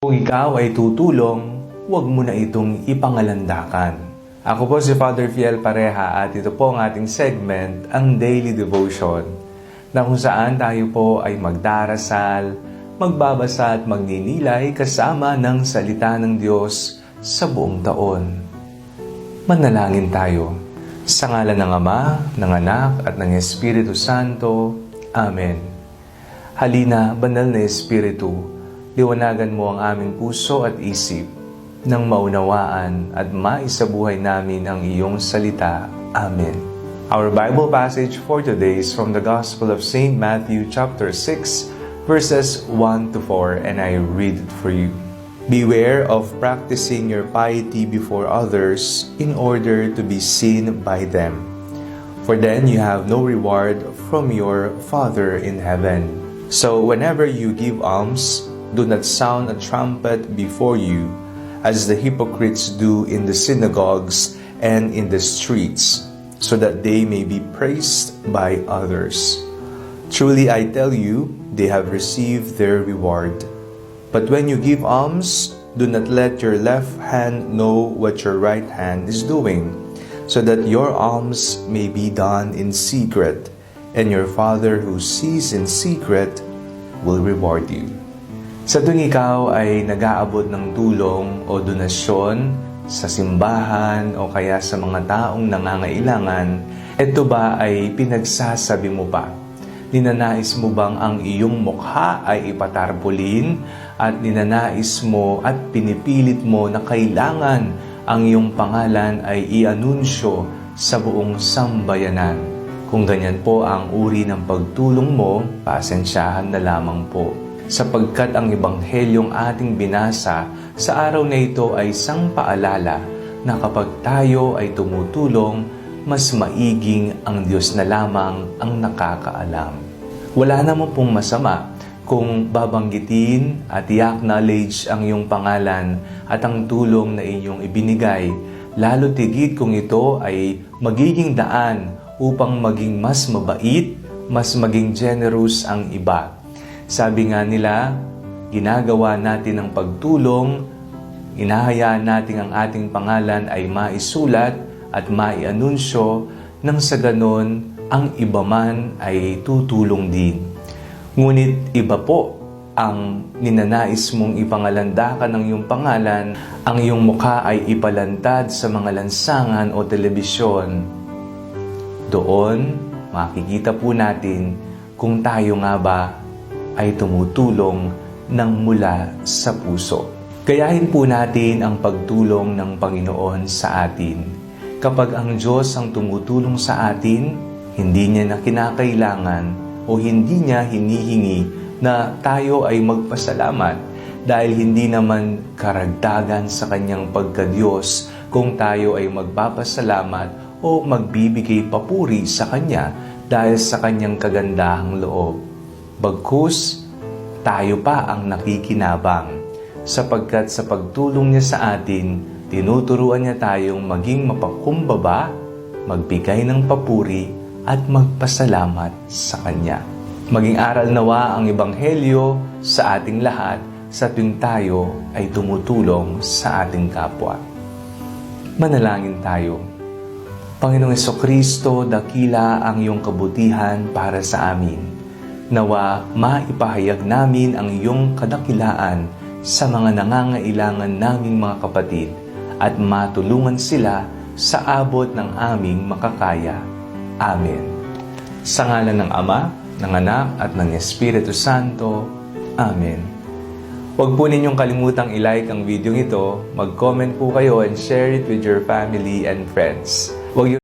Kung ikaw ay tutulong, huwag mo na itong ipangalandakan. Ako po si Father Fiel Pareha at ito po ang ating segment, ang Daily Devotion, na kung saan tayo po ay magdarasal, magbabasa at magninilay kasama ng salita ng Diyos sa buong taon. Manalangin tayo. Sa ngalan ng Ama, ng Anak at ng Espiritu Santo. Amen. Halina, Banal na Espiritu, liwanagan mo ang aming puso at isip nang maunawaan at maisabuhay namin ang iyong salita. Amen. Our Bible passage for today is from the Gospel of St. Matthew chapter 6, verses 1 to 4, and I read it for you. Beware of practicing your piety before others in order to be seen by them, for then you have no reward from your Father in heaven. So whenever you give alms, do not sound a trumpet before you, as the hypocrites do in the synagogues and in the streets, so that they may be praised by others. Truly I tell you, they have received their reward. But when you give alms, do not let your left hand know what your right hand is doing, so that your alms may be done in secret, and your Father who sees in secret will reward you. Sa tuwing ikaw ay nag-aabot ng tulong o donasyon sa simbahan o kaya sa mga taong nangangailangan, ito ba ay pinagsasabi mo ba? Ninanais mo bang ang iyong mukha ay ipatarpulin at ninanais mo at pinipilit mo na kailangan ang iyong pangalan ay i-anunsyo sa buong sambayanan? Kung ganyan po ang uri ng pagtulong mo, pasensyahan na lamang po. Sapagkat ang Ebanghelyong ating binasa sa araw na ito ay isang paalala na kapag tayo ay tumutulong, mas maiging ang Diyos na lamang ang nakakaalam. Wala naman pong masama kung babanggitin at i-acknowledge ang iyong pangalan at ang tulong na inyong ibinigay, lalo tigit kung ito ay magiging daan upang maging mas mabait, mas maging generous ang iba. Sabi nga nila, ginagawa natin ang pagtulong, inahayaan natin ang ating pangalan ay maisulat at maianunsyo nang sa ganon ang iba man ay tutulong din. Ngunit iba po ang ninanais mong ipangalandakan ng iyong pangalan, ang iyong mukha ay ipalantad sa mga lansangan o telebisyon. Doon, makikita po natin kung tayo nga ba ay tumutulong ng mula sa puso. Gayahin po natin ang pagtulong ng Panginoon sa atin. Kapag ang Diyos ang tumutulong sa atin, hindi niya na kinakailangan o hindi niya hinihingi na tayo ay magpasalamat dahil hindi naman karagdagan sa kanyang pagka-Diyos kung tayo ay magpapasalamat o magbibigay papuri sa Kanya dahil sa Kanyang kagandahang loob. Bagkus, tayo pa ang nakikinabang sapagkat sa pagtulong niya sa atin, tinuturuan niya tayong maging mapakumbaba, magbigay ng papuri at magpasalamat sa Kanya. Maging aral nawa ang Ebanghelyo sa ating lahat sa tuwing tayo ay tumutulong sa ating kapwa. Manalangin tayo. Panginoong Jesucristo, dakila ang iyong kabutihan para sa amin. Nawa maipahayag namin ang iyong kadakilaan sa mga nangangailangan naming mga kapatid at matulungan sila sa abot ng aming makakaya. Amen. Sa ngalan ng Ama, ng Anak at ng Espiritu Santo. Amen. Huwag po ninyong kalimutang i-like ang video ito, mag-comment po kayo and share it with your family and friends. Huwag